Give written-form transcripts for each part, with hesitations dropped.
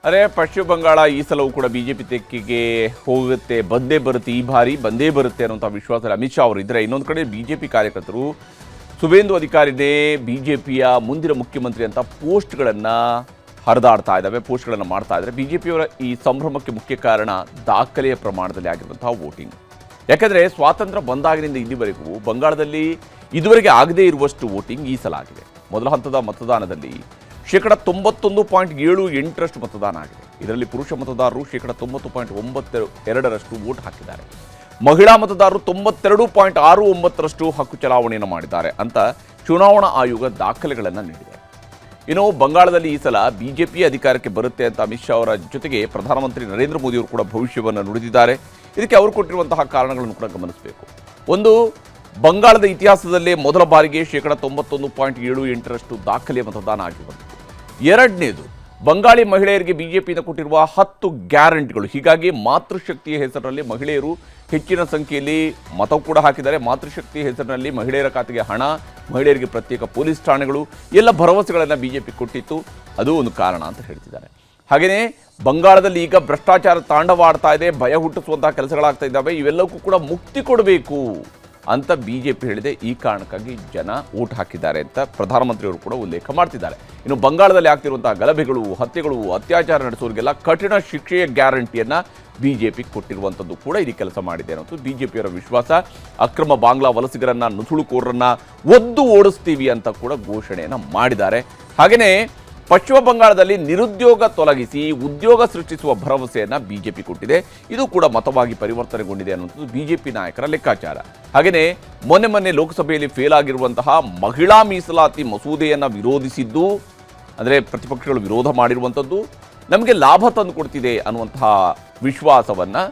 ಅರೆ ಪಶ್ಚಿಮ ಬಂಗಾಳ ಈ ಸಲವೂ ಕೂಡ ಬಿಜೆಪಿ ತೆಕ್ಕಿಗೆ ಹೋಗುತ್ತೆ, ಬಂದೇ ಬರುತ್ತೆ, ಈ ಬಾರಿ ಬಂದೇ ಬರುತ್ತೆ ಅನ್ನುವಂಥ ವಿಶ್ವಾಸದಲ್ಲಿ ಅಮಿತ್ ಶಾ ಅವರು ಇದ್ದರೆ, ಇನ್ನೊಂದು ಕಡೆ ಬಿಜೆಪಿ ಕಾರ್ಯಕರ್ತರು ಸುವೇಂದು ಅಧಿಕಾರಿನೇ ಬಿಜೆಪಿಯ ಮುಂದಿನ ಮುಖ್ಯಮಂತ್ರಿ ಅಂತ ಪೋಸ್ಟ್ಗಳನ್ನು ಹರಿದಾಡ್ತಾ ಇದ್ದಾವೆ, ಪೋಸ್ಟ್ಗಳನ್ನು ಮಾಡ್ತಾ ಇದ್ದಾರೆ. ಬಿಜೆಪಿಯವರ ಈ ಸಂಭ್ರಮಕ್ಕೆ ಮುಖ್ಯ ಕಾರಣ ದಾಖಲೆಯ ಪ್ರಮಾಣದಲ್ಲಿ ಆಗಿರುವಂತಹ ವೋಟಿಂಗ್. ಯಾಕಂದರೆ ಸ್ವಾತಂತ್ರ್ಯ ಬಂದಾಗಿನಿಂದ ಇಲ್ಲಿವರೆಗೂ ಬಂಗಾಳದಲ್ಲಿ ಇದುವರೆಗೆ ಆಗದೇ ಇರುವಷ್ಟು ವೋಟಿಂಗ್ ಈ ಸಲ ಆಗಿದೆ. ಮೊದಲ ಹಂತದ ಮತದಾನದಲ್ಲಿ 90.78% ಮತದಾನ ಆಗಿದೆ. ಇದರಲ್ಲಿ ಪುರುಷ ಮತದಾರರು 90.92% ವೋಟ್ ಹಾಕಿದ್ದಾರೆ. ಮಹಿಳಾ ಮತದಾರರು 92.69% ಹಕ್ಕು ಚಲಾವಣೆಯನ್ನು ಮಾಡಿದ್ದಾರೆ ಅಂತ ಚುನಾವಣಾ ಆಯೋಗ ದಾಖಲೆಗಳನ್ನು ನೀಡಿದೆ. ಇನ್ನು ಬಂಗಾಳದಲ್ಲಿ ಈ ಸಲ ಬಿಜೆಪಿ ಅಧಿಕಾರಕ್ಕೆ ಬರುತ್ತೆ ಅಂತ ಅಮಿತ್ ಶಾ ಅವರ ಜೊತೆಗೆ ಪ್ರಧಾನಮಂತ್ರಿ ನರೇಂದ್ರ ಮೋದಿ ಅವರು ಕೂಡ ಭವಿಷ್ಯವನ್ನು ನುಡಿದಿದ್ದಾರೆ. ಇದಕ್ಕೆ ಅವರು ಕೊಟ್ಟಿರುವಂತಹ ಕಾರಣಗಳನ್ನು ಕೂಡ ಗಮನಿಸಬೇಕು. ಒಂದು, ಬಂಗಾಳದ ಇತಿಹಾಸದಲ್ಲೇ ಮೊದಲ ಬಾರಿಗೆ 91.78% ದಾಖಲೆಯ ಮತದಾನ ಆಗಿರುವಂಥದ್ದು. ಎರಡನೇದು, ಬಂಗಾಳಿ ಮಹಿಳೆಯರಿಗೆ ಬಿಜೆಪಿಯಿಂದ ಕೊಟ್ಟಿರುವ 10 ಗ್ಯಾರಂಟಿಗಳು. ಹೀಗಾಗಿ ಮಾತೃಶಕ್ತಿಯ ಹೆಸರಿನಲ್ಲಿ ಮಹಿಳೆಯರು ಹೆಚ್ಚಿನ ಸಂಖ್ಯೆಯಲ್ಲಿ ಮತ ಕೂಡ ಹಾಕಿದ್ದಾರೆ. ಮಾತೃಶಕ್ತಿಯ ಹೆಸರಿನಲ್ಲಿ ಮಹಿಳೆಯರ ಖಾತೆಗೆ ಹಣ, ಮಹಿಳೆಯರಿಗೆ ಪ್ರತ್ಯೇಕ ಪೊಲೀಸ್ ಠಾಣೆಗಳು, ಎಲ್ಲ ಭರವಸೆಗಳನ್ನು ಬಿಜೆಪಿ ಕೊಟ್ಟಿತ್ತು. ಅದು ಒಂದು ಕಾರಣ ಅಂತ ಹೇಳ್ತಿದ್ದಾರೆ. ಹಾಗೆಯೇ ಬಂಗಾಳದಲ್ಲಿ ಈಗ ಭ್ರಷ್ಟಾಚಾರ ತಾಂಡವಾಡ್ತಾ ಇದೆ, ಭಯ ಹುಟ್ಟಿಸುವಂತಹ ಕೆಲಸಗಳಾಗ್ತಾ ಇದ್ದಾವೆ. ಇವೆಲ್ಲಕ್ಕೂ ಕೂಡ ಮುಕ್ತಿ ಕೊಡಬೇಕು ಅಂತ ಬಿಜೆಪಿ ಹೇಳಿದೆ. ಈ ಕಾರಣಕ್ಕಾಗಿ ಜನ ವೋಟ್ ಹಾಕಿದ್ದಾರೆ ಅಂತ ಪ್ರಧಾನಮಂತ್ರಿಯವರು ಕೂಡ ಉಲ್ಲೇಖ ಮಾಡ್ತಿದ್ದಾರೆ. ಇನ್ನು ಬಂಗಾಳದಲ್ಲಿ ಆಗ್ತಿರುವಂತಹ ಗಲಭೆಗಳು, ಹತ್ಯೆಗಳು, ಅತ್ಯಾಚಾರ ನಡೆಸೋರಿಗೆಲ್ಲ ಕಠಿಣ ಶಿಕ್ಷೆಯ ಗ್ಯಾರಂಟಿಯನ್ನು ಬಿಜೆಪಿ ಕೊಟ್ಟಿರುವಂಥದ್ದು ಕೂಡ ಇಲ್ಲಿ ಕೆಲಸ ಮಾಡಿದೆ ಅನ್ನೋದು ಬಿಜೆಪಿಯವರ ವಿಶ್ವಾಸ. ಅಕ್ರಮ ಬಾಂಗ್ಲಾ ವಲಸಿಗರನ್ನ, ನುಸುಳುಕೋರರನ್ನ ಒದ್ದು ಓಡಿಸ್ತೀವಿ ಅಂತ ಕೂಡ ಘೋಷಣೆಯನ್ನು ಮಾಡಿದ್ದಾರೆ. ಹಾಗೆಯೇ ಪಶ್ಚಿಮ ಬಂಗಾಳದಲ್ಲಿ ನಿರುದ್ಯೋಗ ತೊಲಗಿಸಿ ಉದ್ಯೋಗ ಸೃಷ್ಟಿಸುವ ಭರವಸೆಯನ್ನು ಬಿಜೆಪಿ ಕೊಟ್ಟಿದೆ. ಇದು ಕೂಡ ಮತವಾಗಿ ಪರಿವರ್ತನೆಗೊಂಡಿದೆ ಅನ್ನುವಂಥದ್ದು ಬಿಜೆಪಿ ನಾಯಕರ ಲೆಕ್ಕಾಚಾರ. ಹಾಗೆಯೇ ಮೊನ್ನೆ ಲೋಕಸಭೆಯಲ್ಲಿ ಫೇಲ್ ಆಗಿರುವಂತಹ ಮಹಿಳಾ ಮೀಸಲಾತಿ ಮಸೂದೆಯನ್ನು ವಿರೋಧಿಸಿದ್ದು, ಅಂದರೆ ಪ್ರತಿಪಕ್ಷಗಳು ವಿರೋಧ ಮಾಡಿರುವಂಥದ್ದು ನಮಗೆ ಲಾಭ ತಂದು ಕೊಡ್ತಿದೆ ಅನ್ನುವಂತಹ ವಿಶ್ವಾಸವನ್ನು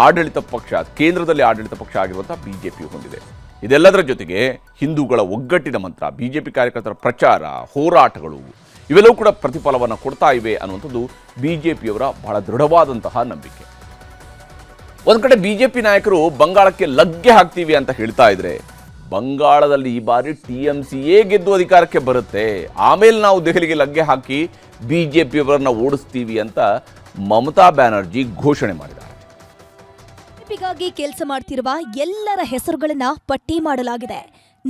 ಆಡಳಿತ ಪಕ್ಷ, ಕೇಂದ್ರದಲ್ಲಿ ಆಡಳಿತ ಪಕ್ಷ ಆಗಿರುವಂತಹ ಬಿಜೆಪಿ ಹೊಂದಿದೆ. ಇದೆಲ್ಲದರ ಜೊತೆಗೆ ಹಿಂದೂಗಳ ಒಗ್ಗಟ್ಟಿನ ಮಂತ್ರ, ಬಿಜೆಪಿ ಕಾರ್ಯಕರ್ತರ ಪ್ರಚಾರ, ಹೋರಾಟಗಳು ಇವೆಲ್ಲವೂ ಕೂಡ ಪ್ರತಿಫಲವನ್ನು ಕೊಡ್ತಾ ಇವೆ ಅನ್ನುವಂಥದ್ದು ಬಿಜೆಪಿಯವರ ಬಹಳ ದೃಢವಾದಂತಹ ನಂಬಿಕೆ. ಒಂದು ಕಡೆ ಬಿಜೆಪಿ ನಾಯಕರು ಬಂಗಾಳಕ್ಕೆ ಲಗ್ಗೆ ಹಾಕ್ತೀವಿ ಅಂತ ಹೇಳ್ತಾ ಇದ್ರೆ, ಬಂಗಾಳದಲ್ಲಿ ಈ ಬಾರಿ TMCಯೇ ಗೆದ್ದು ಅಧಿಕಾರಕ್ಕೆ ಬರುತ್ತೆ, ಆಮೇಲೆ ನಾವು ದೆಹಲಿಗೆ ಲಗ್ಗೆ ಹಾಕಿ ಬಿಜೆಪಿಯವರನ್ನ ಓಡಿಸ್ತೀವಿ ಅಂತ ಮಮತಾ ಬ್ಯಾನರ್ಜಿ ಘೋಷಣೆ ಮಾಡಿದ್ದಾರೆ. ಬಿಜೆಪಿಗಾಗಿ ಕೆಲಸ ಮಾಡ್ತಿರುವ ಎಲ್ಲರ ಹೆಸರುಗಳನ್ನ ಪಟ್ಟಿ ಮಾಡಲಾಗಿದೆ.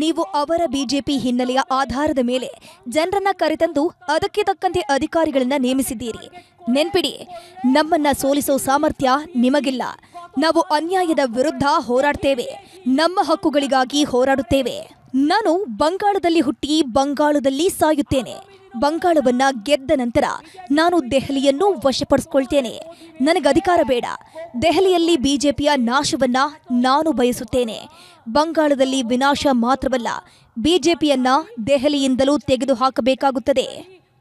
ನೀವು ಅವರ ಬಿಜೆಪಿ ಹಿನ್ನೆಲೆಯ ಆಧಾರದ ಮೇಲೆ ಜನರನ್ನ ಕರೆತಂದು ಅದಕ್ಕೆ ತಕ್ಕಂತೆ ಅಧಿಕಾರಿಗಳನ್ನ ನೇಮಿಸಿದ್ದೀರಿ. ನೆನ್ಪಿಡಿ, ನಮ್ಮನ್ನ ಸೋಲಿಸೋ ಸಾಮರ್ಥ್ಯ ನಿಮಗಿಲ್ಲ. ನಾವು ಅನ್ಯಾಯದ ವಿರುದ್ಧ ಹೋರಾಡ್ತೇವೆ, ನಮ್ಮ ಹಕ್ಕುಗಳಿಗಾಗಿ ಹೋರಾಡುತ್ತೇವೆ. ನಾನು ಬಂಗಾಳದಲ್ಲಿ ಹುಟ್ಟಿ ಬಂಗಾಳದಲ್ಲಿ ಸಾಯುತ್ತೇನೆ. ಬಂಗಾಳವನ್ನ ಗೆದ್ದ ನಂತರ ನಾನು ದೆಹಲಿಯನ್ನು ವಶಪಡಿಸಿಕೊಳ್ತೇನೆ. ನನಗೆ ಅಧಿಕಾರ ಬೇಡ. ದೆಹಲಿಯಲ್ಲಿ ಬಿಜೆಪಿಯ ನಾಶವನ್ನ ನಾನು ಬಯಸುತ್ತೇನೆ. ಬಂಗಾಳದಲ್ಲಿ ವಿನಾಶ ಮಾತ್ರವಲ್ಲ, ಬಿಜೆಪಿಯನ್ನ ದೆಹಲಿಯಿಂದಲೂ ತೆಗೆದುಹಾಕಬೇಕಾಗುತ್ತದೆ.